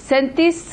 37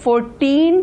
14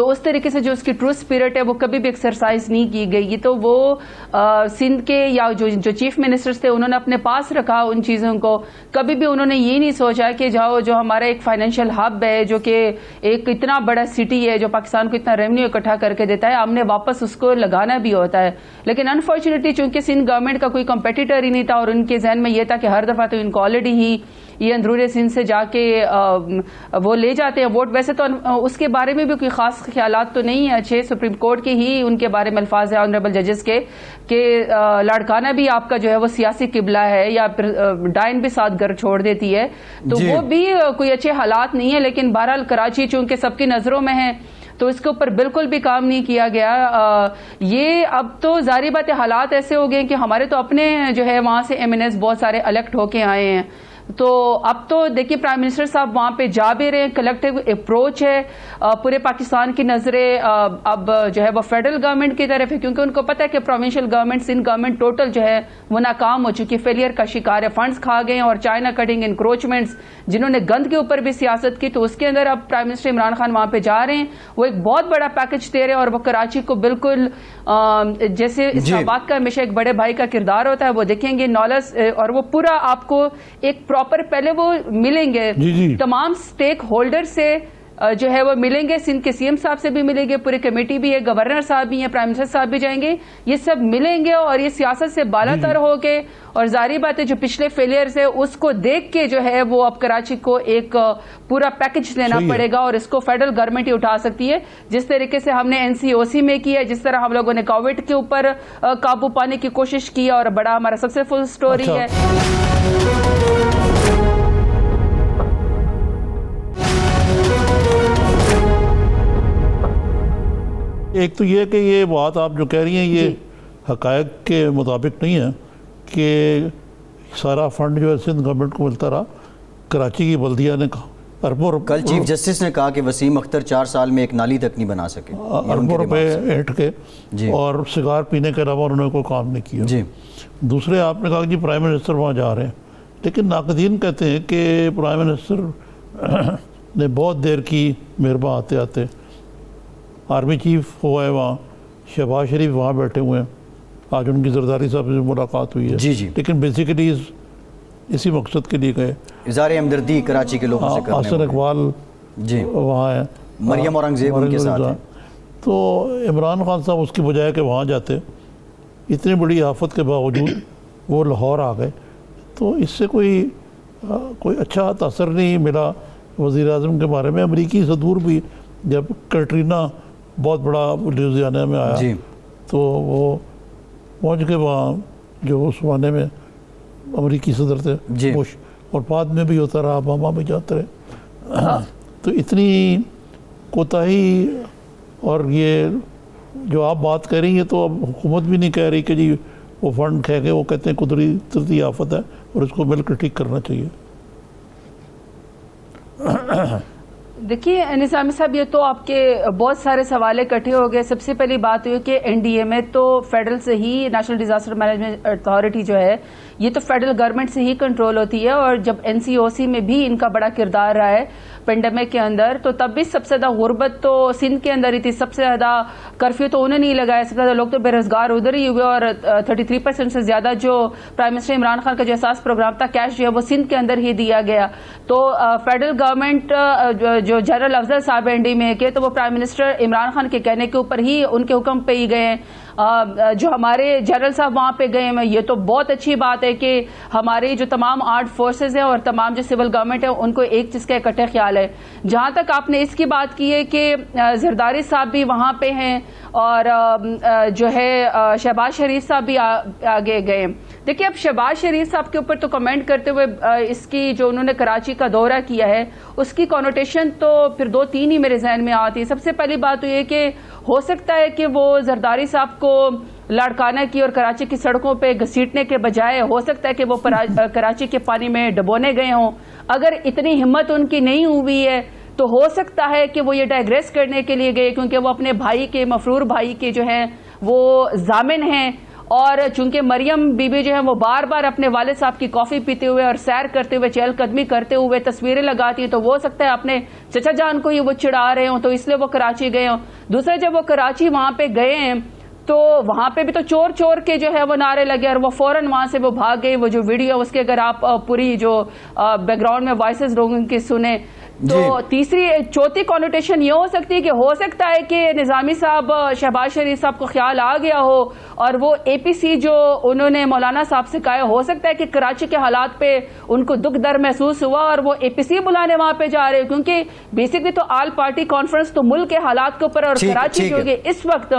تو اس طریقے سے جو اس کی ٹرو اسپرٹ ہے وہ کبھی بھی ایکسرسائز نہیں کی گئی. تو وہ سندھ کے یا جو چیف منسٹرز تھے انہوں نے اپنے پاس رکھا ان چیزوں کو. کبھی بھی انہوں نے یہ نہیں سوچا کہ جو ہمارا ایک فائنینشیل ہب ہے, جو کہ ایک اتنا بڑا سٹی ہے جو پاکستان کو اتنا ریونیو اکٹھا کر کے دیتا ہے, ہم نے واپس اس کو لگانا بھی ہوتا ہے. لیکن انفارچونیٹلی چونکہ سندھ گورنمنٹ کا کوئی کمپیٹیٹر ہی نہیں تھا, اور ان کے ذہن میں یہ تھا کہ ہر دفعہ تو ان کو آلریڈی ہی یہ اندرون سندھ سے جا کے وہ لے جاتے ہیں ووٹ. ویسے تو اس کے بارے میں بھی کوئی خاص خیالات تو نہیں ہیں اچھے, سپریم کورٹ کے ہی ان کے بارے میں الفاظ ہے آنریبل ججز کے کہ لاڑکانہ بھی آپ کا جو ہے وہ سیاسی قبلہ ہے, یا پھر ڈائن بھی ساتھ گھر چھوڑ دیتی ہے, تو وہ بھی کوئی اچھے حالات نہیں ہیں. لیکن بہرحال کراچی چونکہ سب کی نظروں میں ہے تو اس کے اوپر بالکل بھی کام نہیں کیا گیا. یہ اب تو ظاہری بات ہے حالات ایسے ہو گئے کہ ہمارے تو اپنے جو ہے وہاں سے ایم این ایس بہت سارے الیکٹ ہو کے آئے ہیں, تو اب تو دیکھیے پرائم منسٹر صاحب وہاں پہ جا بھی رہے ہیں, کلیکٹیو اپروچ ہے پورے پاکستان کی نظریں اب جو ہے وہ فیڈرل گورنمنٹ کی طرف ہے, کیونکہ ان کو پتہ ہے کہ provincial government Sindh government total جو ہے وہ ناکام ہو چکی, فیلئر کا شکار ہے, فنڈز کھا گئے ہیں, اور چائنا کٹنگ انکروچمنٹس جنہوں نے گند کے اوپر بھی سیاست کی, تو اس کے اندر اب پرائم منسٹر عمران خان وہاں پہ جا رہے ہیں, وہ ایک بہت بڑا پیکج دے رہے ہیں, اور وہ کراچی کو بالکل جیسے اسلام آباد کا ہمیشہ ایک بڑے بھائی کا کردار ہوتا ہے وہ دیکھیں گے نالج, اور وہ پورا آپ کو ایک پراپر پہلے وہ ملیں گے تمام سٹیک ہولڈر سے, جو ہے وہ ملیں گے, سندھ کے سی ایم صاحب سے بھی ملیں گے, پوری کمیٹی بھی ہے, گورنر صاحب بھی ہیں, پرائم منسٹر صاحب بھی جائیں گے, یہ سب ملیں گے, اور یہ سیاست سے بالا تر ہو کے, اور ظاہری بات ہے جو پچھلے فیلئرز ہے اس کو دیکھ کے جو ہے وہ اب کراچی کو ایک پورا پیکج لینا پڑے گا, اور اس کو فیڈرل گورنمنٹ ہی اٹھا سکتی ہے, جس طریقے سے ہم نے NCOC میں کیا, جس طرح ہم لوگوں نے کووڈ کے اوپر قابو پانے کی کوشش کی, اور بڑا ہمارا سکسیسفل سٹوری ہے. ایک تو یہ کہ یہ بات آپ جو کہہ رہی ہیں یہ حقائق کے مطابق نہیں ہے کہ سارا فنڈ جو ہے سندھ گورنمنٹ کو ملتا رہا. کراچی کی بلدیہ نے اربوں روپے, کل چیف جسٹس نے کہا کہ وسیم اختر 4 سال میں ایک نالی تک نہیں بنا سکے, اربوں روپے اینٹ کے, اور سگار پینے کے علاوہ انہوں نے کوئی کام نہیں کیا. دوسرے آپ نے کہا کہ جی پرائم منسٹر وہاں جا رہے ہیں, لیکن ناقدین کہتے ہیں کہ پرائم منسٹر نے بہت دیر کی مہرباں آتے آتے. آرمی چیف ہوا ہے وہاں, شہباز شریف وہاں بیٹھے ہوئے ہیں, آج ان کی زرداری صاحب سے ملاقات ہوئی ہے, لیکن بیسیکلی اسی مقصد کے لیے گئے, اظہار ہمدردی کراچی کے لوگوں سے کرنے. حسن اقبال وہاں ہیں, مریم اورنگزیب ان کے ساتھ ہیں. تو عمران خان صاحب اس کی بجائے کہ وہاں جاتے, اتنی بڑی آفت کے باوجود وہ لاہور آ گئے, تو اس سے کوئی اچھا تاثر نہیں ملا وزیر اعظم کے بارے میں. امریکی صدور بھی جب کٹرینہ بہت بڑا لوزیانہ میں آیا تو وہ پہنچ کے وہاں جو اس زمانے میں امریکی صدر تھے بش, اور بعد میں بھی ہوتا رہا, اوباما بھی جاتے رہے. تو اتنی کوتاہی, اور یہ جو آپ بات کہہ رہی ہیں تو اب حکومت بھی نہیں کہہ رہی کہ جی وہ فنڈ کہہ کے, وہ کہتے ہیں قدرتی آفت ہے اور اس کو مل کر ٹھیک کرنا چاہیے. دیکھیے نظامی صاحب, یہ تو آپ کے بہت سارے سوال اکٹھے ہو گئے. سب سے پہلی بات یہ کہ NDA میں تو فیڈرل سے ہی نیشنل ڈیزاسٹر مینجمنٹ اتھارٹی جو ہے یہ تو فیڈرل گورنمنٹ سے ہی کنٹرول ہوتی ہے, اور جب NCOC میں بھی ان کا بڑا کردار رہا ہے پینڈیمک کے اندر, تو تب بھی سب سے زیادہ غربت تو سندھ کے اندر ہی تھی, سب سے زیادہ کرفیو تو انہوں نے نہیں لگایا, سب سے زیادہ لوگ تو بے روزگار ادھر ہی ہوئے, اور 33% سے زیادہ جو پرائم منسٹر عمران خان کا جو احساس پروگرام تھا کیش جو ہے وہ سندھ کے اندر ہی دیا گیا. تو فیڈرل گورنمنٹ جو جنرل افضل صاحب ND میں کے, تو وہ پرائم منسٹر عمران خان کے کہنے کے اوپر ہی ان کے حکم پہ ہی گئے ہیں. جو ہمارے جنرل صاحب وہاں پہ گئے ہیں, یہ تو بہت اچھی بات ہے کہ ہمارے جو تمام آرمڈ فورسز ہیں اور تمام جو سول گورنمنٹ ہے ان کو ایک چیز کا اکٹھے خیال ہے. جہاں تک آپ نے اس کی بات کی ہے کہ زرداری صاحب بھی وہاں پہ ہیں, اور جو ہے شہباز شریف صاحب بھی آگے گئے. دیکھیے اب شہباز شریف صاحب کے اوپر تو کمنٹ کرتے ہوئے اس کی جو انہوں نے کراچی کا دورہ کیا ہے اس کی کونوٹیشن تو پھر 2-3 ہی میرے ذہن میں آتی ہے. سب سے پہلی بات تو یہ کہ ہو سکتا ہے کہ وہ زرداری صاحب کو لاڑکانہ کی اور کراچی کی سڑکوں پہ گھسیٹنے کے بجائے ہو سکتا ہے کہ وہ کراچی کے پانی میں ڈبونے گئے ہوں. اگر اتنی ہمت ان کی نہیں ہوئی ہے تو ہو سکتا ہے کہ وہ یہ ڈائگریس کرنے کے لیے گئے, کیونکہ وہ اپنے بھائی کے, مفرور بھائی کے جو ہیں وہ ضامن ہیں, اور چونکہ مریم بی بی جو ہے وہ بار بار اپنے والد صاحب کی کافی پیتے ہوئے اور سیر کرتے ہوئے چہل قدمی کرتے ہوئے تصویریں لگاتی ہیں، تو وہ ہو سکتا ہے اپنے چچا جان کو ہی وہ چڑھا رہے ہوں، تو اس لیے وہ کراچی گئے ہوں. دوسرا جب وہ کراچی وہاں پہ گئے ہیں تو وہاں پہ بھی تو چور چور کے جو ہے وہ نعرے لگے اور وہ فوراً وہاں سے وہ بھاگ گئے. وہ جو ویڈیو اس کے اگر آپ پوری جو بیک گراؤنڈ میں وائسز لوگوں کی سنیں تو تیسری چوتھی کانوٹیشن یہ ہو سکتی ہے کہ ہو سکتا ہے کہ نظامی صاحب شہباز شریف صاحب کو خیال آ گیا ہو اور وہ اے پی سی جو انہوں نے مولانا صاحب سے کہا ہو سکتا ہے کہ کراچی کے حالات پہ ان کو دکھ در محسوس ہوا اور وہ اے پی سی بلانے وہاں پہ جا رہے، کیونکہ بیسکلی تو آل پارٹی کانفرنس تو ملک کے حالات کے اوپر اور کراچی جو کہ اس وقت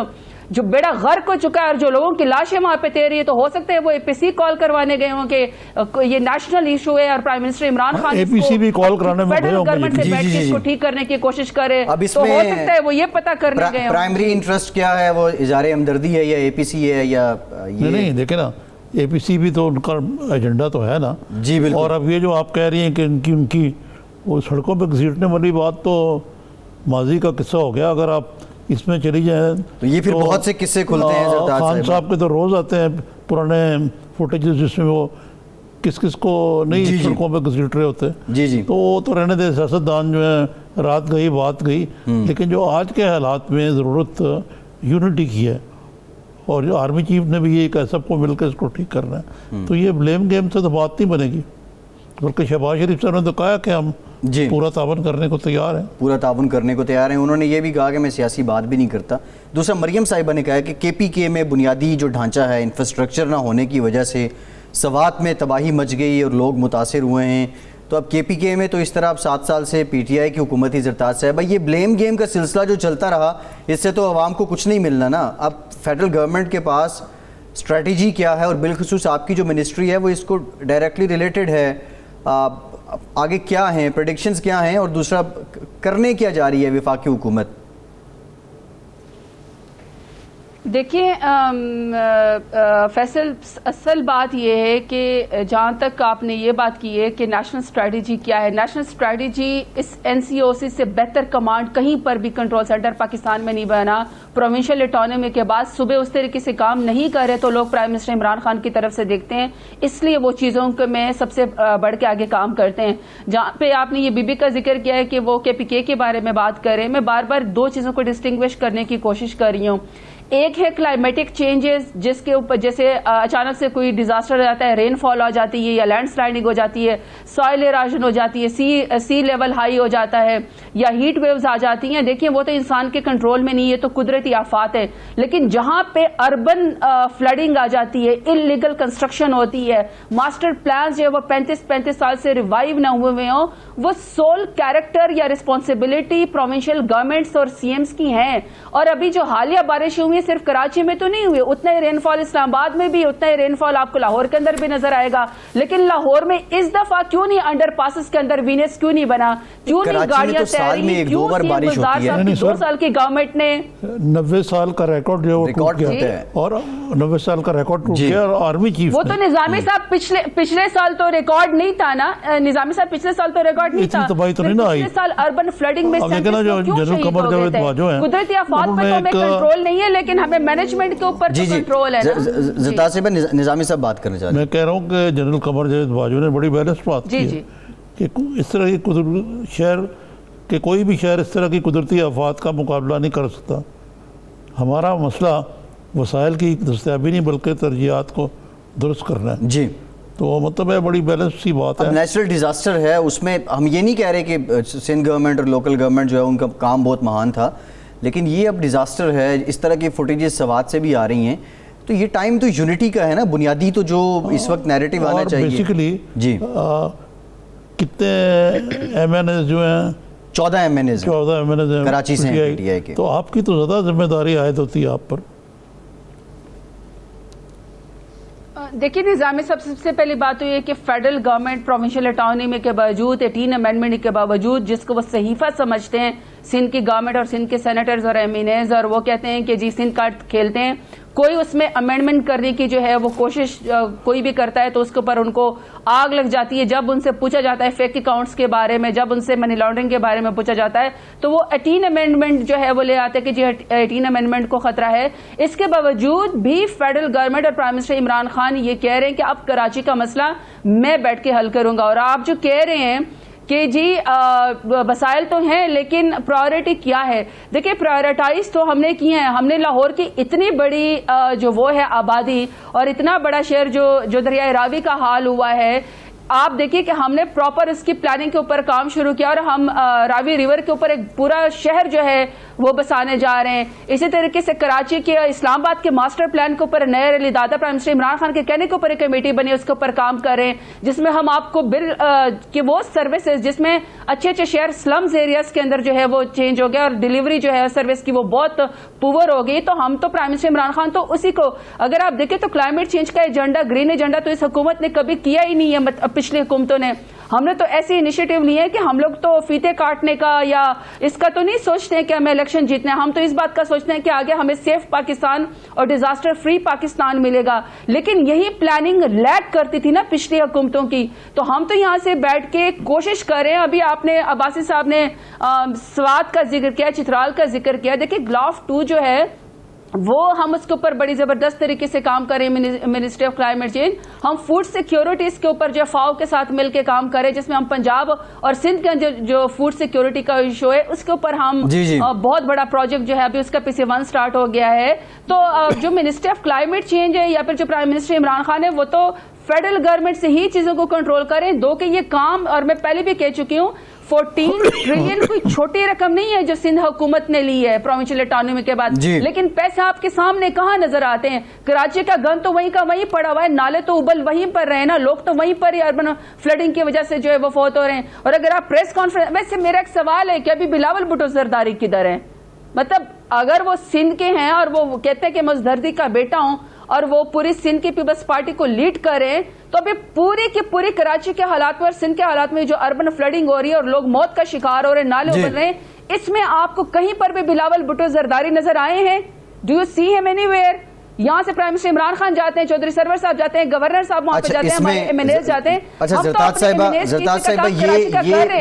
جو بیڑا غرق ہو چکا ہے اور جو لوگوں کی لاشیں وہاں پہ تیری ہے، تو ہو سکتا ہے وہ اے پی سی کال کروانے گئے ہوں کہ یہ نیشنل ایشو ہے اور پرائم منسٹر عمران خان اے پی سی بھی کال کرانے میں فیڈرل گورنمنٹ سے بیٹھ کے اس کو ٹھیک کرنے کی کوشش کرے، تو ہو سکتا ہے وہ یہ پتہ کرنے گئے ہوں. پرائمری انٹرسٹ کیا ہے، وہ اظہار ہمدردی ہے یا اے پی سی ہے یا نہیں دیکھیں نا، اے پی سی بھی تو ان کا ایجنڈا تو ہے نا. جی بالکل. اور اب یہ جو آپ کہہ رہی ہیں کہ ان کی وہ سڑکوں پہ گھسیٹنے والی بات تو ماضی کا قصہ ہو گیا. اگر آپ اس میں چلی جائیں تو یہ پھر بہت سے قصے کھلتے ہیں. خان صاحب کے تو روز آتے ہیں پرانے فوٹیجز جس میں وہ کس کس کو نہیں سڑکوں پہ گھسیٹ رہے ہوتے. جی جی. تو وہ تو رہنے دے، سیاستدان جو ہے رات گئی بات گئی، لیکن جو آج کے حالات میں ضرورت یونٹی کی ہے اور جو آرمی چیف نے بھی یہ کہا سب کو مل کے اس کو ٹھیک کرنا ہے، تو یہ بلیم گیم سے تو بات نہیں بنے گی. بلکہ شہباز شریف صاحب نے تو کہا کہ ہم پورا تعاون کرنے کو تیار ہیں. پورا تعاون کرنے کو تیار ہیں. انہوں نے یہ بھی کہا کہ میں سیاسی بات بھی نہیں کرتا. دوسرا مریم صاحبہ نے کہا کہ کے پی کے میں بنیادی جو ڈھانچہ ہے، انفراسٹرکچر نہ ہونے کی وجہ سے سوات میں تباہی مچ گئی اور لوگ متاثر ہوئے ہیں. تو اب کے پی کے میں تو اس طرح اب 7 سال سے پی ٹی آئی کی حکومت ہی زرتاج صاحبہ، یہ بلیم گیم کا سلسلہ جو چلتا رہا اس سے تو عوام کو کچھ نہیں ملنا نا. اب فیڈرل گورنمنٹ کے پاس اسٹریٹجی کیا ہے اور بالخصوص آپ کی جو منسٹری ہے وہ اس کو ڈائریکٹلی ریلیٹڈ ہے، آگے کیا ہیں پریڈکشنز کیا ہیں اور دوسرا کرنے کیا جا رہی ہے وفاقی حکومت؟ دیکھیں فیصل، اصل بات یہ ہے کہ جہاں تک آپ نے یہ بات کی ہے کہ نیشنل اسٹریٹجی کیا ہے، نیشنل اسٹریٹجی اس این سی او سی سے بہتر کمانڈ کہیں پر بھی کنٹرول سینٹر پاکستان میں نہیں بنا. پروونشل اٹانومی کے بعد صبح اس طریقے سے کام نہیں کر رہے تو لوگ پرائم منسٹر عمران خان کی طرف سے دیکھتے ہیں، اس لیے وہ چیزوں کو میں سب سے بڑھ کے آگے کام کرتے ہیں. جہاں پہ آپ نے یہ بی بی کا ذکر کیا ہے کہ وہ کے پی کے بارے میں بات کریں، میں بار بار 2 چیزوں کو ڈسٹنگوش کرنے کی کوشش کر رہی ہوں. ایک ہے کلائمیٹک چینجز، جس کے اوپر جیسے اچانک سے کوئی ڈیزاسٹر ہو جاتا ہے، رین فال ہو جاتی ہے یا لینڈ سلائڈنگ ہو جاتی ہے، سوائل ایراژن ہو جاتی ہے، سی لیول ہائی ہو جاتا ہے یا ہیٹ ویوز آ جاتی ہیں. دیکھیں وہ تو انسان کے کنٹرول میں نہیں ہے، تو قدرتی آفات ہے. لیکن جہاں پہ اربن فلڈنگ آ جاتی ہے، انلیگل کنسٹرکشن ہوتی ہے، ماسٹر پلانز جو ہے وہ 35 سال سے ریوائیو نہ ہوئے ہوں، وہ سول کیریکٹر یا رسپانسبلٹی پروونشل گورنمنٹس اور سی ایمز کی ہیں. اور ابھی جو حالیہ بارشیں ہوئی صرف کراچی میں تو نہیں ہوئے، اتنا ہی رین فال اسلام آباد میں بھی، اتنا ہی رین فال آپ کو لاہور کے اندر بھی نظر آئے گا. لیکن لاہور میں اس دفعہ کیوں نہیں انڈر پاسز کے اندر وینس کیوں نہیں بنا، کیوں نہیں گاڑیاں تیری، کیوں نہیں گزار صاحب کی 2 سال کی گورنمنٹ نے 90 سال کا ریکارڈ جو ٹوٹ گیا اور 90 سال کا ریکارڈ ٹوٹ گیا. اور آرمی چیف وہ تو نظامی صاحب پچھلے سال تو ریکارڈ نہیں تھا نا، نظامی صاحب پچھلے سال تو ریکارڈ نہیں تھا، پچھلے سال اربن فلڈنگ میں قدرتی آفات پہ تو ہمیں کنٹرول نہیں ہے، لیکن ہمیں مینجمنٹ کے اوپر تو کنٹرول ہے نا. زرتاج صاحب نظامی صاحب بات کرنا چاہتے ہیں. میں کہہ رہا ہوں کہ جنرل قمر جاوید باجوہ نے بڑی بیلنس بات کی ہے کہ اس طرح کی شہر کہ کوئی بھی شہر اس طرح کی قدرتی آفات کا مقابلہ نہیں کر سکتا. ہمارا مسئلہ وسائل کی دستیابی نہیں بلکہ ترجیحات کو درست کرنا ہے. جی تو مطلب ہے بڑی بیلنس سی بات ہے. اب نیچرل ڈیزاسٹر ہے، اس میں ہم یہ نہیں کہہ رہے کہ سندھ گورنمنٹ اور لوکل گورنمنٹ جو ہے ان کا کام بہت مہان تھا، لیکن یہ اب ڈیزاسٹر ہے، اس طرح کی فوٹیجز سوات سے بھی آ رہی ہیں، تو یہ ٹائم تو یونٹی کا ہے نا، بنیادی تو جو اس وقت نیریٹو آنا چاہیے. بیسیکلی جی کتنے ایم این ایز جو ہیں 14 ایم این ایز کراچی سے ہیں پی ٹی آئی کے، تو آپ کی تو زیادہ ذمہ داری عائد ہوتی ہے آپ پر. دیکھیے نظامی صاحب، سب سے پہلی بات تو یہ کہ فیڈرل گورنمنٹ پروونشل اٹانومی کے باوجود 18 امینڈمنٹ کے باوجود جس کو وہ صحیفہ سمجھتے ہیں سندھ کی گورنمنٹ اور سندھ کے سینیٹرز اور ایم این ایز، اور وہ کہتے ہیں کہ جی سندھ کارڈ کھیلتے ہیں، کوئی اس میں امینڈمنٹ کرنے کی جو ہے وہ کوشش کوئی بھی کرتا ہے تو اس کے اوپر ان کو آگ لگ جاتی ہے. جب ان سے پوچھا جاتا ہے فیک اکاؤنٹس کے بارے میں, جب ان سے منی لانڈرنگ کے بارے میں پوچھا جاتا ہے تو وہ 18 امینڈمنٹ جو ہے وہ لے آتے ہیں کہ جی 18 امینڈمنٹ کو خطرہ ہے. اس کے باوجود بھی فیڈرل گورنمنٹ اور پرائم منسٹر عمران خان یہ کہہ رہے ہیں کہ اب کراچی کا مسئلہ میں بیٹھ کے حل کروں گا. اور آپ جو کہہ رہے ہیں کہ جی وسائل تو ہیں لیکن پرائیورٹی کیا ہے, دیکھیں پرائیورٹائز تو ہم نے کی ہیں. ہم نے لاہور کی اتنی بڑی جو وہ ہے آبادی اور اتنا بڑا شہر جو دریائے راوی کا حال ہوا ہے, آپ دیکھیے کہ ہم نے پراپر اس کی پلاننگ کے اوپر کام شروع کیا اور ہم راوی ریور کے اوپر ایک پورا شہر جو ہے وہ بسانے جا رہے ہیں. اسی طریقے سے کراچی کے اسلام آباد کے ماسٹر پلان کے اوپر نئے علی دادا پرائم منسٹر عمران خان کے کہنے کے اوپر ایک کمیٹی بنی, اس کے اوپر کام کر رہے ہیں جس میں ہم آپ کو بل کہ وہ سروسز جس میں اچھے شہر سلمز ایریاز کے اندر جو ہے وہ چینج ہو گیا اور ڈیلیوری جو ہے سروس کی وہ بہت پور ہو گئی. تو ہم تو پرائم منسٹر عمران خان تو اسی کو, اگر آپ دیکھیں تو کلائمیٹ چینج کا ایجنڈا, گرین ایجنڈا تو اس حکومت نے کبھی کیا ہی نہیں ہے پچھلی حکومتوں نے. ہم نے تو ایسی انیشیٹو لی ہے کہ ہم لوگ تو فیتے کاٹنے کا یا اس کا تو نہیں سوچتے ہیں کہ ہمیں الیکشن جیتنا ہے, ہم تو اس بات کا سوچتے ہیں کہ آگے ہمیں سیف پاکستان اور ڈیزاسٹر فری پاکستان ملے گا. لیکن یہی پلاننگ لیک کرتی تھی نا پچھلی حکومتوں کی, تو ہم تو یہاں سے بیٹھ کے کوشش کر رہے ہیں. ابھی آپ نے عباسی صاحب نے سوات کا ذکر کیا, چترال کا ذکر کیا. دیکھیں گلاف 2 جو ہے وہ ہم اس کے اوپر بڑی زبردست طریقے سے کام کریں. منسٹری آف کلائمیٹ چینج ہم فوڈ سیکیورٹیز کے اوپر جو فاؤ کے ساتھ مل کے کام کریں, جس میں ہم پنجاب اور سندھ کے اندر جو فوڈ سیکیورٹی کا ایشو ہے اس کے اوپر ہم بہت بڑا پروجیکٹ جو ہے ابھی اس کا PC1 سٹارٹ ہو گیا ہے. تو جو منسٹری آف کلائمیٹ چینج ہے یا پھر جو پرائم منسٹر عمران خان ہے وہ تو فیڈرل گورنمنٹ سے ہی چیزوں کو کنٹرول کریں. دو کہ یہ کام, اور میں پہلے بھی کہہ چکی ہوں, 14 ٹریلین کوئی چھوٹی رقم نہیں ہے جو سندھ حکومت نے لی ہے پروونشل اٹانومی کے بعد, لیکن پیسے آپ کے سامنے کہاں نظر آتے ہیں. کراچی کا گن تو وہیں کا وہیں پڑا ہوا ہے, نالے تو ابل وہیں پر رہے نا, لوگ تو وہیں پر ہی اربن فلڈنگ کی وجہ سے جو ہے وہ فوت ہو رہے ہیں. اور اگر آپ پریس کانفرنس, ویسے میرا ایک سوال ہے کہ ابھی بلاول بھٹو زرداری کدھر ہیں؟ مطلب اگر وہ سندھ کے ہیں اور وہ کہتے ہیں کہ میں اس دھرتی کا بیٹا ہوں اور وہ پوری سندھ کی پیپلز پارٹی کو لیڈ کریں, تو ابھی پوری کی پوری کراچی کے حالات میں اور سندھ کے حالات میں جو اربن فلڈنگ ہو رہی ہے اور لوگ موت کا شکار ہو رہے ہیں, نالے ابل رہے ہیں, اس میں آپ کو کہیں پر بھی بلاول بھٹو زرداری نظر آئے ہیں؟ ڈو یو سی ہم اینی ویئر؟ یہاں سے پرائم منسٹر عمران خان جاتے ہیں, چودھری سرور صاحب جاتے ہیں, گورنر صاحب وہاں پہ جاتے ہیں, ہمارے ایم این ایز جاتے ہیں. اچھا زرتاج صاحبہ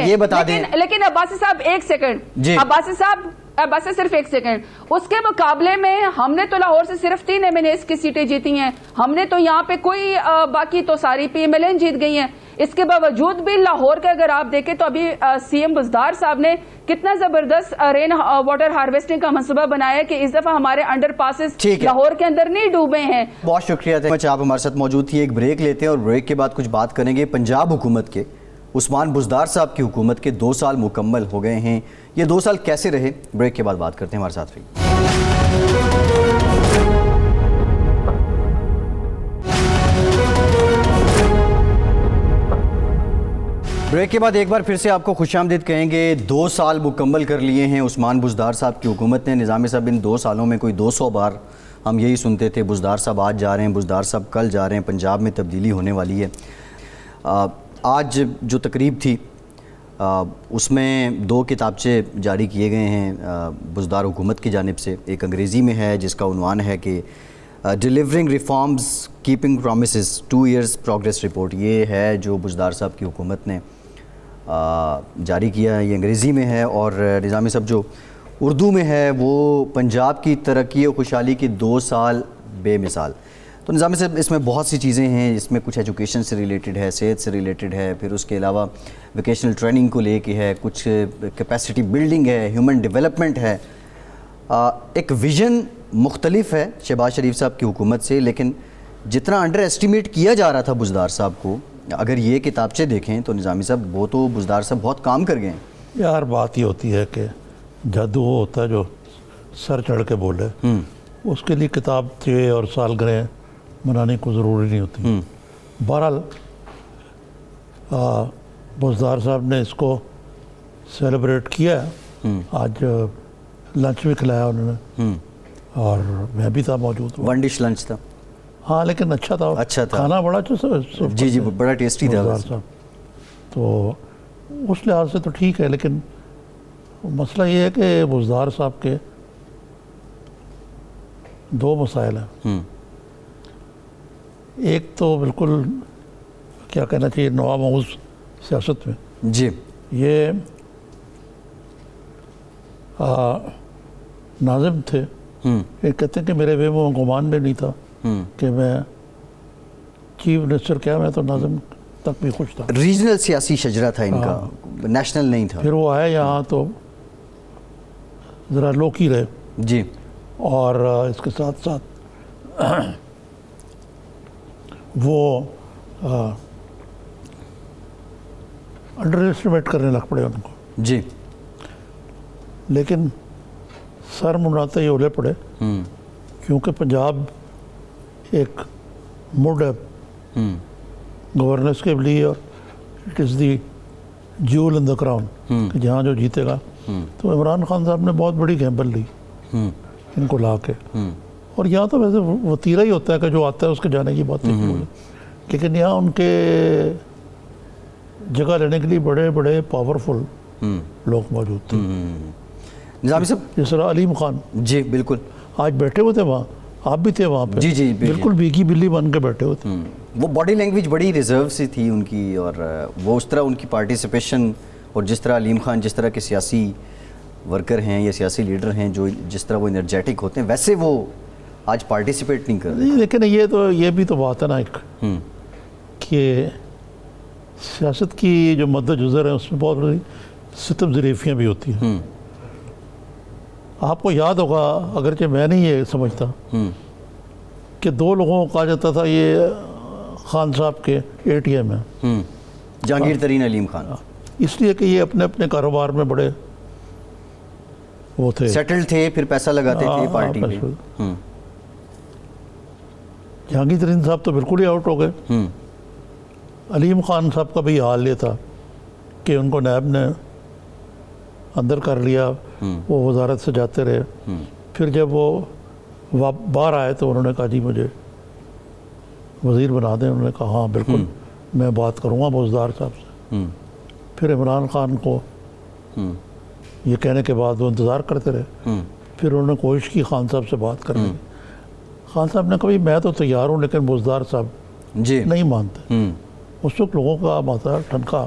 یہ بتا دیں, لیکن عباسی صاحب ایک سیکنڈ, عباسی صاحب بس صرف ایک سیکنڈ, اس کے مقابلے میں ہم نے تو لاہور سے صرف 3 MNAs کی سیٹیں جیتی ہیں. ہم نے تو یہاں پہ کوئی باقی تو ساری PMLN جیت گئی ہیں. اس کے باوجود بھی لاہور کا اگر آپ دیکھیں تو ابھی CM بزدار صاحب نے کتنا زبردست رین واٹر ہارویسٹنگ کا منصوبہ بنایا ہے کہ اس دفعہ ہمارے انڈر پاسز لاہور کے اندر نہیں ڈوبے ہیں. بہت شکریہ آپ ہمارے ساتھ موجود تھی. ایک بریک لیتے ہیں اور بریک کے بعد کچھ بات کریں گے پنجاب حکومت کے. عثمان بزدار صاحب کی حکومت کے 2 سال مکمل ہو گئے ہیں, یہ 2 سال کیسے رہے؟ بریک کے بعد بات کرتے ہیں, ہمارے ساتھ رہیے. بریک کے بعد ایک بار پھر سے آپ کو خوش آمدید کہیں گے. 2 سال مکمل کر لیے ہیں عثمان بزدار صاحب کی حکومت نے. نظامی صاحب ان 2 سالوں میں کوئی 200 بار ہم یہی سنتے تھے, بزدار صاحب آج جا رہے ہیں, بزدار صاحب کل جا رہے ہیں, پنجاب میں تبدیلی ہونے والی ہے. آج جو تقریب تھی اس میں 2 کتابچے جاری کیے گئے ہیں بزدار حکومت کی جانب سے. ایک انگریزی میں ہے جس کا عنوان ہے کہ delivering reforms keeping promises 2 years progress report. یہ ہے جو بزدار صاحب کی حکومت نے جاری کیا ہے, یہ انگریزی میں ہے. اور نظامی صاحب جو اردو میں ہے وہ پنجاب کی ترقی و خوشحالی کے 2 سال بے مثال. تو نظامی صاحب اس میں بہت سی چیزیں ہیں, اس میں کچھ ایجوکیشن سے ریلیٹڈ ہے, صحت سے ریلیٹڈ ہے, پھر اس کے علاوہ ویکیشنل ٹریننگ کو لے کے ہے, کچھ کیپیسٹی بلڈنگ ہے, ہیومن ڈیولپمنٹ ہے. ایک ویژن مختلف ہے شہباز شریف صاحب کی حکومت سے, لیکن جتنا انڈر ایسٹیمیٹ کیا جا رہا تھا بزدار صاحب کو, اگر یہ کتابچے دیکھیں تو نظامی صاحب وہ تو بزدار صاحب بہت کام کر گئے ہیں. یار بات یہ ہوتی ہے کہ جادو وہ ہوتا ہے جو سر چڑھ کے بولے, اس کے لیے کتاب اور سالگرہیں منانے کو ضروری نہیں ہوتی. بہرحال بزدار صاحب نے اس کو سیلیبریٹ کیا ہے, آج لنچ بھی کھلایا انہوں نے اور میں بھی تھا موجود. 1 ڈش لنچ تھا, ہاں لیکن اچھا تھا, کھانا بڑا اچھا. جی بڑا ٹیسٹی تھا بزدار صاحب. تو اس لحاظ سے تو ٹھیک ہے, لیکن مسئلہ یہ ہے کہ بزدار صاحب کے دو مسائل ہیں. ایک تو بالکل کیا کہنا چاہیے نوا موضوع سیاست میں جی یہ ناظم تھے. یہ کہتے ہیں کہ میرے وہم و گمان میں نہیں تھا کہ میں چیف منسٹر کیا میں تو ناظم تک بھی خوش تھا. ریجنل سیاسی شجرا تھا ان کا, نیشنل نہیں تھا. پھر وہ آئے یہاں تو ذرا لوکی رہے جی, اور اس کے ساتھ ساتھ وہ انڈر ایسٹیمیٹ کرنے لگ پڑے ان کو. جی لیکن سر مناتے ہی اولے پڑے کیونکہ پنجاب ایک مڈ ہے گورننس کے لیے, اور it is the jewel in the crown کہ جہاں جو جیتے گا. تو عمران خان صاحب نے بہت بڑی گیمبل لی ان کو لا کے, اور یہاں تو ویسے وتیرہ ہی ہوتا ہے کہ جو آتا ہے اس کے جانے کی بات نہیں ہوگی, لیکن یہاں ان کے جگہ لینے کے لیے بڑے بڑے پاورفل لوگ موجود تھے. نظامی صاحب, جس طرح علیم خان جی بالکل, آج بیٹھے ہوئے تھے وہاں, آپ بھی تھے وہاں پہ. جی جی بالکل بیکی بلی بن کے بیٹھے ہوئے تھے. وہ باڈی لینگویج بڑی ریزرو سی تھی ان کی, اور وہ اس طرح ان کی پارٹیسپیشن, اور جس طرح علیم خان جس طرح کے سیاسی ورکر ہیں یا سیاسی لیڈر ہیں جو جس طرح وہ انرجیٹک ہوتے ہیں, ویسے وہ آج پارٹیسپیٹ نہیں کر رہے. لیکن یہ بھی تو بات ہے نا ایک کہ سیاست کی جو مد جزر ہے اس میں بہت بڑی ستم ظریفیاں بھی ہوتی ہیں. آپ کو یاد ہوگا, اگرچہ میں نہیں یہ سمجھتا, کہ دو لوگوں کو کہا جاتا تھا یہ خان صاحب کے اے ٹی ایم ہیں, جہانگیر ترین, علیم خان, اس لیے کہ یہ اپنے اپنے کاروبار میں بڑے وہ تھے, سیٹل تھے, پھر پیسہ لگاتے تھے پارٹی پہ. جہانگیر ترین صاحب تو بالکل ہی آؤٹ ہو گئے. علیم خان صاحب کا بھی حال یہ تھا کہ ان کو نیب نے اندر کر لیا, وہ وزارت سے جاتے رہے. پھر جب وہ باہر آئے تو انہوں نے کہا جی مجھے وزیر بنا دیں. انہوں نے کہا ہاں بالکل میں بات کروں گا بزدار صاحب سے. پھر عمران خان کو یہ کہنے کے بعد وہ انتظار کرتے رہے. پھر انہوں نے کوشش کی خان صاحب سے بات کرنے کی. خان صاحب نے کہا میں تو تیار ہوں, لیکن بزدار صاحب جی نہیں مانتے. اس وقت لوگوں کا ماتا ٹھنکا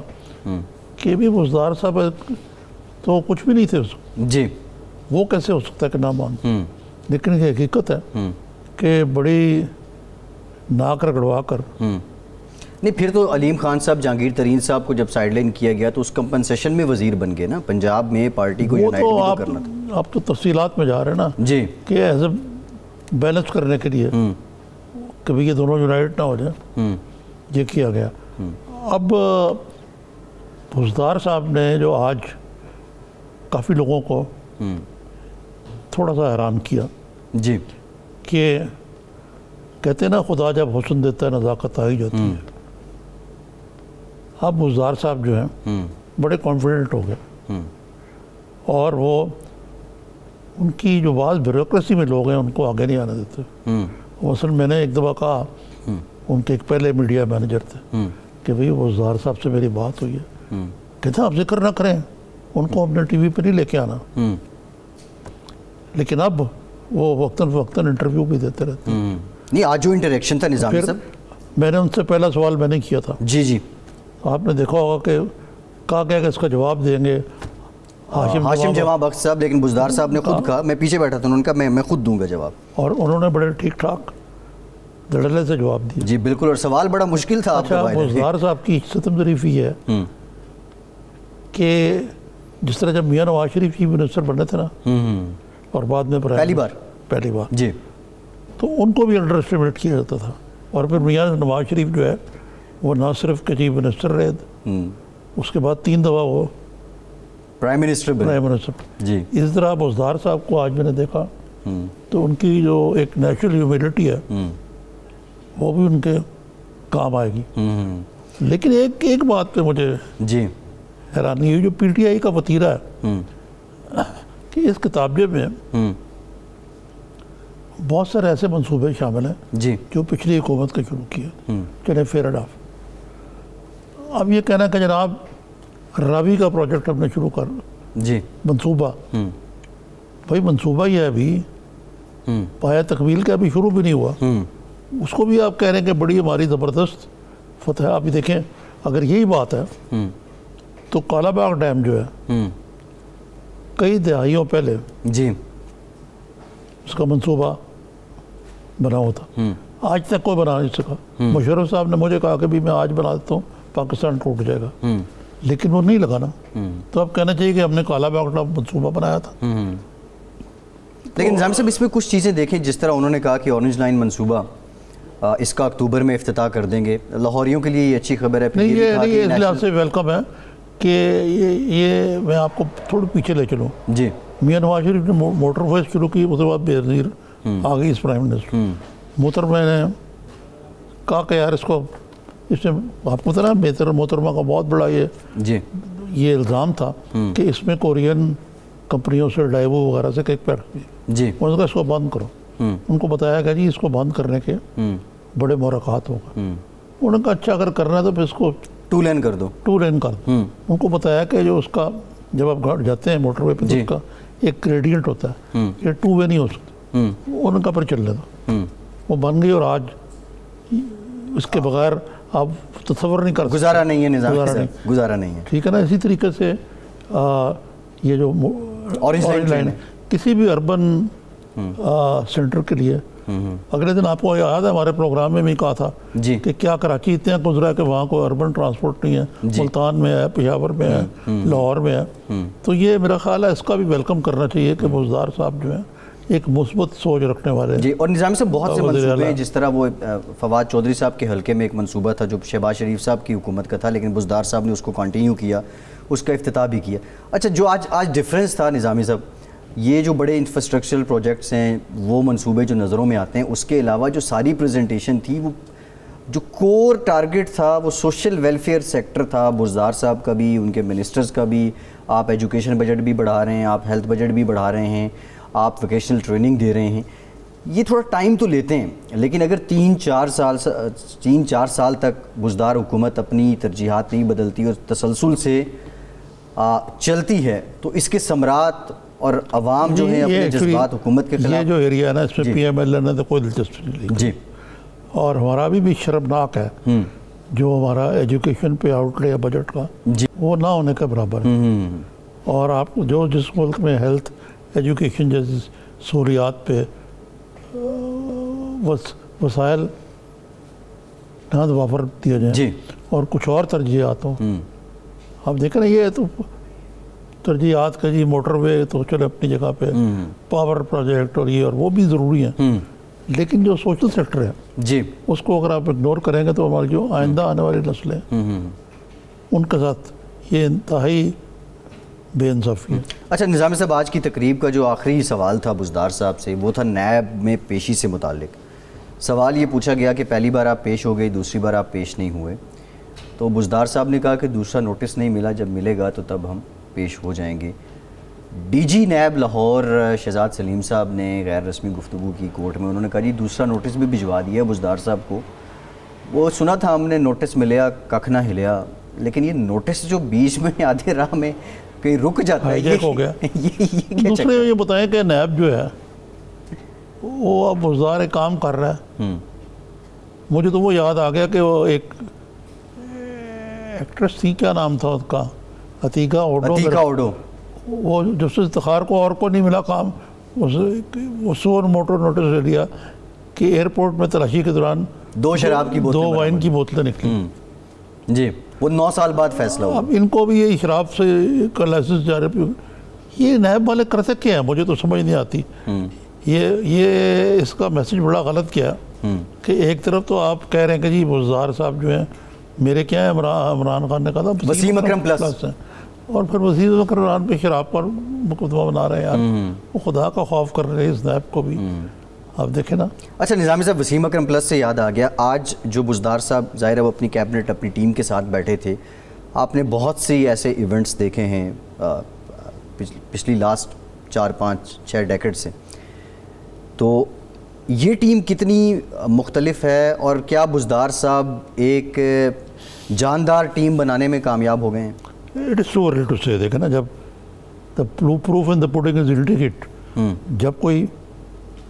کہ بھی بزدار صاحب تو کچھ بھی نہیں تھے اس وقت, جی وہ کیسے ہو سکتا ہے کہ نہ مانتے. لیکن یہ حقیقت ہے کہ بڑی ناک رگڑوا کر نہیں. پھر تو علیم خان صاحب جہانگیر ترین صاحب کو جب سائڈ لائن کیا گیا تو اس کمپنسیشن میں وزیر بن گئے نا, پنجاب میں پارٹی کو یونائٹ بھی تو کرنا تھا. آپ تو تفصیلات میں جا رہے ہیں نا جی, کہ ایز اے بیلنس کرنے کے لیے کبھی یہ دونوں یونائٹ نہ ہو جائیں, یہ کیا گیا. اب بزدار صاحب نے جو آج کافی لوگوں کو تھوڑا سا حیران کیا جی, کہ کہتے ہیں نا خدا جب حسن دیتا ہے نزاکت آ ہی جاتی ہے. اب بزدار صاحب جو ہیں بڑے کانفیڈنٹ ہو گئے, اور وہ ان کی جو بعض بیوروکریسی میں لوگ ہیں ان کو آگے نہیں آنے دیتے. مثلا میں نے ایک دفعہ کہا, ان کے ایک پہلے میڈیا مینیجر تھے, کہ بھئی بزدار صاحب سے میری بات ہوئی ہے. کہتے ہیں آپ ذکر نہ کریں, ان کو اپنے ٹی وی پہ نہیں لے کے آنا. لیکن اب وہ وقتاً فوقتاً انٹرویو بھی دیتے رہتے ہیں. نہیں آج جو انٹریکشن تھا نظامی صاحب, میں نے ان سے پہلا سوال میں نے کیا تھا. جی جی, آپ نے دیکھا ہوگا کہ کہا گیا کہ اس کا جواب دیں گے ہاشم جمع بخش صاحب, لیکن بزدار صاحب نے خود کہا, میں پیچھے بیٹھا تھا, انہوں نے کہا میں خود دوں گا جواب, اور انہوں نے بڑے ٹھیک ٹھاک دھڑلے سے جواب دیا. جی بالکل, اور سوال بڑا مشکل تھا. اچھا, بزدار صاحب کی ستم ظریفی ہے کہ جس طرح جب میاں نواز شریف چیف منسٹر بنے تھے نا, اور بعد میں پہلی بار جی, تو ان کو بھی انڈر اسٹیمیٹ کیا جاتا تھا. اور پھر میاں نواز شریف جو ہے وہ نہ صرف کہ چیف منسٹر رہے, اس کے بعد 3 دفعہ وہ پرائم منسٹر. جی, اس طرح بزدار صاحب کو آج میں نے دیکھا تو ان کی جو ایک نیچرل ہیومینٹی ہے وہ بھی ان کے کام آئے گی. لیکن ایک بات پہ مجھے جی حیرانی ہوئی, جو پی ٹی آئی کا وتیرہ ہے کہ اس کتابچے میں بہت سارے ایسے منصوبے شامل ہیں جی جو پچھلی حکومت کے شروع کیے, چلے فیئر اینڈ آف. اب یہ کہنا کہ جناب راوی کا پروجیکٹ ہم نے شروع کر جی, منصوبہ, بھائی منصوبہ یہ ہے ابھی پایا تکمیل کا ابھی شروع بھی نہیں ہوا، اس کو بھی آپ کہہ رہے ہیں کہ بڑی ہماری زبردست فتح. آپ دیکھیں اگر یہی بات ہے تو کالا باغ ڈیم جو ہے کئی دہائیوں پہلے جی اس کا منصوبہ بنا ہوا تھا، آج تک کوئی بنا نہیں سکا. مشرف صاحب نے مجھے کہا کہ بھی میں آج بنا دیتا ہوں پاکستان ٹوٹ جائے گا، لیکن وہ نہیں لگا نا. تو اب کہنا چاہیے کہ ہم نے کالا باغ ڈیم منصوبہ بنایا تھا. لیکن نظام صاحب اس میں کچھ چیزیں دیکھیں، جس طرح انہوں نے کہا کہ اورنج لائن منصوبہ اس کا اکتوبر میں افتتاح کر دیں گے. لاہوریوں کے لیے یہ اچھی خبر ہے. نہیں یہ اس لحاظ سے ویلکم ہے کہ یہ میں آپ کو تھوڑا پیچھے لے چلوں. جی میاں نواز شریف نے موٹر ویز شروع کی، اس کے بعد بے نظیر آ گئی اس پرائم منسٹر. محترمہ نے کہا کہ یار اس میں آپ کو پتہ نا محترمہ کا بہت بڑا جی یہ الزام تھا کہ اس میں کورین کمپنیوں سے ڈائیوو وغیرہ سے کیک پیٹ ہوئی. جی انہوں نے کہا اس کو بند کرو. ان کو بتایا کہ جی اس کو بند کرنے کے بڑے محرکات ہوگا. انہوں نے کہا اچھا اگر کرنا ہے تو پھر اس کو 2 لین کر دو. 2 لین کر دو. ان کو بتایا کہ جو اس کا جب آپ جاتے ہیں موٹر وے پہ تو اس کا ایک گریڈینٹ ہوتا ہے، یہ 2 وے نہیں ہو سکتا. انہوں نے کہا پر چل دو. وہ بن گئی اور آج اس کے بغیر آپ تصور نہیں کر سکتے. گزارا نہیں ہے نظام صاحب، گزارا نہیں ہے. ٹھیک ہے نا. اسی طریقے سے یہ جو اورنج لائن کسی بھی اربن سینٹر کے لیے اگلے دن آپ کو یاد ہے ہمارے پروگرام میں بھی کہا تھا کہ کیا کراچی اتنا گزرا ہے کہ وہاں کوئی اربن ٹرانسپورٹ نہیں ہے. ملتان میں ہے، پشاور میں ہے، لاہور میں ہے. تو یہ میرا خیال ہے اس کا بھی ویلکم کرنا چاہیے کہ بزدار صاحب جو ہیں ایک مثبت سوچ رکھنے والے. جی اور نظام سے بہت سے منصوبے ہیں، جس طرح وہ فواد چودھری صاحب کے حلقے میں ایک منصوبہ تھا جو شہباز شریف صاحب کی حکومت کا تھا، لیکن بزدار صاحب نے اس کو کنٹینیو کیا، اس کا افتتاح بھی کیا. اچھا جو آج ڈفرینس تھا نظامی صاحب، یہ جو بڑے انفراسٹرکچرل پروجیکٹس ہیں وہ منصوبے جو نظروں میں آتے ہیں، اس کے علاوہ جو ساری پریزنٹیشن تھی وہ جو کور ٹارگٹ تھا وہ سوشل ویلفیئر سیکٹر تھا. بزدار صاحب کا بھی، ان کے منسٹرز کا بھی. آپ ایجوکیشن بجٹ بھی بڑھا رہے ہیں، آپ ہیلتھ بجٹ بھی بڑھا رہے ہیں، آپ ووکیشنل ٹریننگ دے رہے ہیں. یہ تھوڑا ٹائم تو لیتے ہیں، لیکن اگر 3-4 سال تک بزدار حکومت اپنی ترجیحات نہیں بدلتی اور تسلسل سے چلتی ہے تو اس کے ثمرات اور عوام جو ہیں اپنے جذبات حکومت کے خلاف. یہ جو ایریا ہے نا اس میں پی ایم ایل نے تو کوئی دلچسپی نہیں لی. جی اور ہمارا بھی شرمناک ہے جو ہمارا ایجوکیشن پہ آؤٹ لے ہے بجٹ کا وہ نہ ہونے کے برابر ہے. اور آپ جو جس ملک میں ہیلتھ ایجوکیشن جیسی سہولیات پہ وسائل نہ وافر دیا جائیں اور کچھ اور ترجیحات ہوں. آپ دیکھیں نا یہ تو ترجیحات کا جی موٹر وے تو چلے اپنی جگہ پہ، پاور پروجیکٹ اور یہ اور وہ بھی ضروری ہیں، لیکن جو سوشل سیکٹر ہے جی اس کو اگر آپ اگنور کریں گے تو ہماری جو آئندہ آنے والی نسلیں ان کے ساتھ یہ انتہائی بے انصافی ہے. اچھا نظام صاحب، آج کی تقریب کا جو آخری سوال تھا بزدار صاحب سے وہ تھا نیب میں پیشی سے متعلق. سوال یہ پوچھا گیا کہ پہلی بار آپ پیش ہو گئی، دوسری بار آپ پیش نہیں ہوئے. تو بزدار صاحب نے کہا کہ دوسرا نوٹس نہیں ملا، جب ملے گا تو تب ہم پیش ہو جائیں گے. ڈی جی نیب لاہور شہزاد سلیم صاحب نے غیر رسمی گفتگو کی کورٹ میں. انہوں نے کہا جی دوسرا نوٹس بھی بھجوا دیا بزدار صاحب کو. وہ سنا تھا ہم نے نوٹس ملیا ککھ نہ ہلیا، لیکن یہ نوٹس جو بیچ میں آدھے راہ میں کہیں رک جاتا ہے یہ ہو گیا. دوسرے یہ بتائیں کہ نیب جو ہے وہ اب بزدار ایک کام کر رہا ہے. مجھے تو وہ یاد آ گیا کہ وہ ایک ایکٹریس تھی، کیا نام تھا اس کا، عتیقہ اوڈو. وہ جسٹس افتخار کو اور کو نہیں ملا کام، وہ سور موٹر نوٹس لے لیا کہ ایئرپورٹ میں تلاشی کے دوران 2 شراب کی بوتلیں، 2 وائن کی بوتلیں نکلی. جی وہ 9 سال بعد فیصلہ ہوا. اب ان کو بھی یہ شراب سے کا لائسنس جاری پہ. یہ نیب والے کرتے کیا ہیں مجھے تو سمجھ نہیں آتی. یہ اس کا میسج بڑا غلط کیا کہ ایک طرف تو آپ کہہ رہے ہیں کہ جی بزدار صاحب جو ہیں میرے کیا ہے، عمران خان نے کہا تھا وسیم اکرم پلس، اور پھر وسیم اکرم پہ شراب پر مقدمہ بنا رہے ہیں یار. وہ خدا کا خوف کر رہے ہیں اس نیب کو بھی. آپ دیکھیں نا. اچھا نظامی صاحب، وسیم اکرم پلس سے یاد آ گیا، آج جو بزدار صاحب ظاہر ہے وہ اپنی کیبنٹ اپنی ٹیم کے ساتھ بیٹھے تھے. آپ نے بہت سی ایسے ایونٹس دیکھے ہیں پچھلی لاسٹ 4-5-6 ڈیکیڈ سے. تو یہ ٹیم کتنی مختلف ہے اور کیا بزدار صاحب ایک جاندار ٹیم بنانے میں کامیاب ہو گئے ہیں؟ It is so early to say. دیکھیں نا، جب proof in the pudding is in ticket, جب کوئی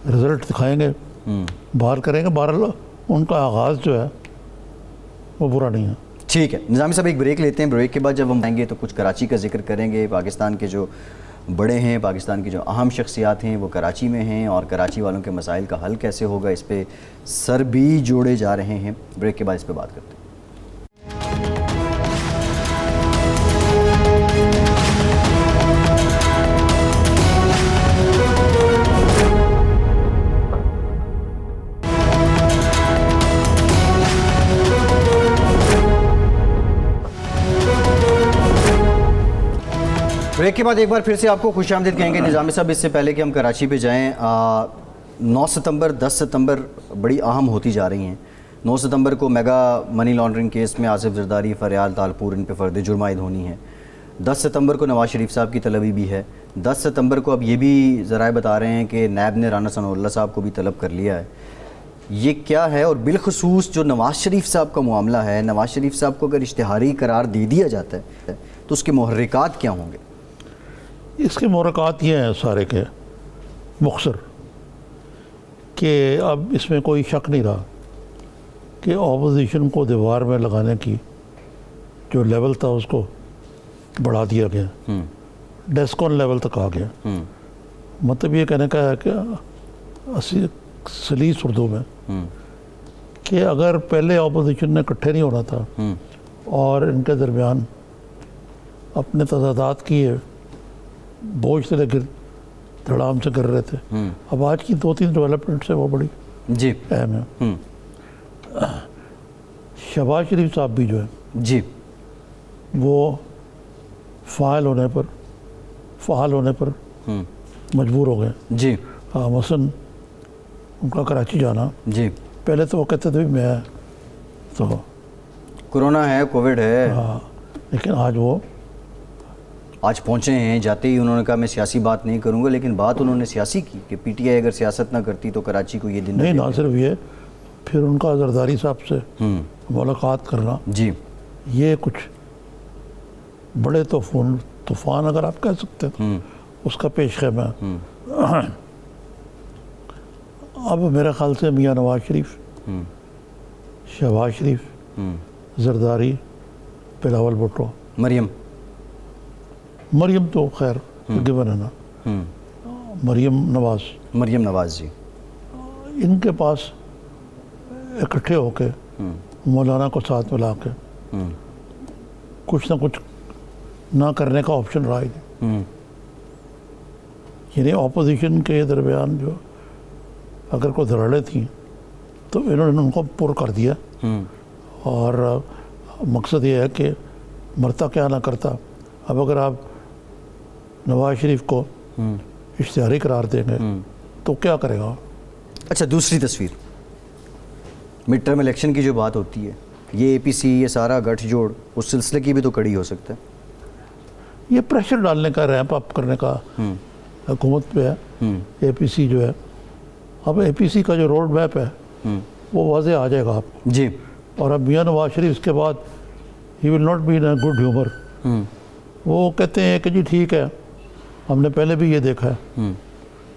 رزلٹ دکھائیں گے، باہر کریں گے. بہرحال ان کا آغاز جو ہے وہ برا نہیں ہے. ٹھیک ہے نظامی صاحب، ایک بریک لیتے ہیں. بریک کے بعد جب ہم آئیں گے تو کچھ کراچی کا ذکر کریں گے. پاکستان کے جو بڑے ہیں، پاکستان کی جو اہم شخصیات ہیں وہ کراچی میں ہیں، اور کراچی والوں کے مسائل کا حل کیسے ہوگا اس پہ سر بھی جوڑے جا رہے ہیں. بریک کے بعد اس پہ بات کرتے ہیں. بریک کے بعد ایک بار پھر سے آپ کو خوش آمدید کہیں گے نظامی صاحب. اس سے پہلے کہ ہم کراچی پہ جائیں، 9 ستمبر 10 ستمبر بڑی اہم ہوتی جا رہی ہیں. 9 ستمبر کو میگا منی لانڈرنگ کیس میں آصف زرداری، فریال تالپور ان پہ فرد جرم عائد ہونی ہے. 10 ستمبر کو نواز شریف صاحب کی طلبی بھی ہے. 10 ستمبر کو اب یہ بھی ذرائع بتا رہے ہیں کہ نیب نے رانا ثناء اللہ صاحب کو بھی طلب کر لیا ہے. یہ کیا ہے؟ اور بالخصوص جو نواز شریف صاحب کا معاملہ ہے، نواز شریف صاحب کو اگر اشتہاری قرار دے دیا جاتا ہے تو اس کے محرکات کیا ہوں گے؟ اس کے محرکات یہ ہیں سارے کے مختصر، کہ اب اس میں کوئی شک نہیں رہا کہ اپوزیشن کو دیوار میں لگانے کی جو لیول تھا اس کو بڑھا دیا گیا، ڈیسکون لیول تک آ گیا. مطلب یہ کہنے کا ہے کہ سلیس اردو میں کہ اگر پہلے اپوزیشن نے اکٹھے نہیں ہونا تھا اور ان کے درمیان اپنے تضادات کی بوجھ سے دھڑام سے گر رہے تھے، اب آج کی 2-3 ڈیولپمنٹس ہیں وہ بڑی جی اہم ہے. شہباز شریف صاحب بھی جو ہے جی وہ فعال ہونے پر مجبور ہو گئے. جی مثلاً ان کا کراچی جانا، جی پہلے تو وہ کہتے تھے میں تو کرونا ہے، کووڈ ہے، لیکن آج پہنچے ہیں. جاتے ہی انہوں نے کہا میں سیاسی بات نہیں کروں گا، لیکن بات انہوں نے سیاسی کی کہ پی ٹی آئی اگر سیاست نہ کرتی تو کراچی کو یہ دن نہیں. نہ صرف یہ، پھر ان کا زرداری صاحب سے ملاقات کرنا، جی یہ کچھ بڑے طوفان اگر آپ کہہ سکتے ہیں اس کا پیش خیمہ. اب میرے خیال سے میاں نواز شریف، شہباز شریف، زرداری، بلاول بھٹو، مریم تو خیر گیون ہے نا، مریم نواز جی، ان کے پاس اکٹھے ہو کے مولانا کو ساتھ ملا کے کچھ نہ کچھ نہ کرنے کا آپشن رہا ہی نہیں. یعنی اپوزیشن کے درمیان جو اگر کوئی دھڑے تھیں تو انہوں نے ان کو پر کر دیا، اور مقصد یہ ہے کہ مرتا کیا نہ کرتا. اب اگر آپ نواز شریف کو اشتہاری قرار دیں گے تو کیا کرے گا؟ اچھا، دوسری تصویر مڈ ٹرم الیکشن کی جو بات ہوتی ہے، یہ اے پی سی، یہ سارا گٹھ جوڑ اس سلسلے کی بھی تو کڑی ہو سکتا ہے. یہ پریشر ڈالنے کا، ریمپ اپ کرنے کا حکومت پہ ہے. اے پی سی جو ہے، اب اے پی سی کا جو روڈ میپ ہے وہ واضح آ جائے گا آپ کو. جی. اور اب میاں نواز شریف اس کے بعد ہی will not be in a good humour. وہ کہتے ہیں کہ جی ٹھیک ہے، ہم نے پہلے بھی یہ دیکھا ہے.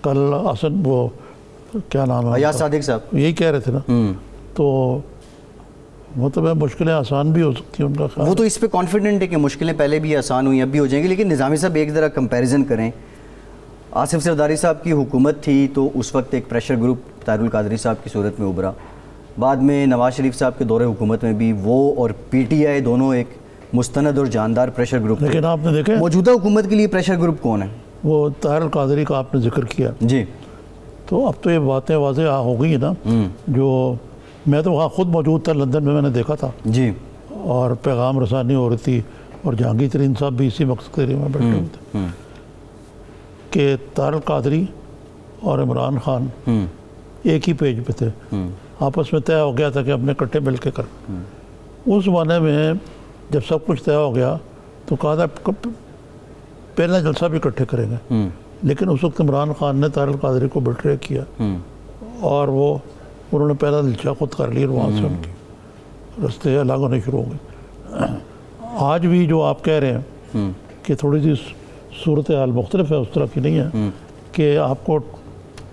کل حسن وہ کیا نام ہے، ایاز صادق صاحب یہی کہہ رہے تھے نا. تو مطلب مشکلیں آسان بھی ہو سکتی ہیں ان کا خیال. وہ تو اس پہ کانفیڈنٹ ہے کہ مشکلیں پہلے بھی آسان ہوئیں، اب بھی ہو جائیں گی. لیکن نظامی صاحب ایک ذرا کمپیریزن کریں. آصف زرداری صاحب کی حکومت تھی تو اس وقت ایک پریشر گروپ طاہر القادری صاحب کی صورت میں ابھرا. بعد میں نواز شریف صاحب کے دور حکومت میں بھی وہ اور پی ٹی آئی دونوں ایک مستند اور جاندار پریشر گروپ. لیکن آپ نے دیکھا موجودہ حکومت کے لیے پریشر گروپ کون ہے؟ وہ طاہر القادری کا آپ نے ذکر کیا. جی. تو اب تو یہ باتیں واضح ہو گئی ہیں نا. جو میں تو وہاں خود موجود تھا لندن میں نے دیکھا تھا. جی. اور پیغام رسانی ہو رہی تھی، اور جہانگیر ترین صاحب بھی اسی مقصد کے لیے میں بیٹھے ہوئے تھے کہ طاہر القادری اور عمران خان ایک ہی پیج پہ تھے. آپس میں طے ہو گیا تھا کہ اپنے کٹھے مل کے کر. اس زمانے میں جب سب کچھ طے ہو گیا تو کہا تھا پہلا جلسہ بھی اکٹھے کریں گے. لیکن اس وقت عمران خان نے طاہر القادری کو بٹرے کیا، اور انہوں نے پہلا جلسہ خود کر لیا، اور وہاں سے ان کے رستے الگ ہونے شروع ہو گئے. آج بھی جو آپ کہہ رہے ہیں کہ تھوڑی سی صورتحال مختلف ہے، اس طرح کی نہیں ہے کہ آپ کو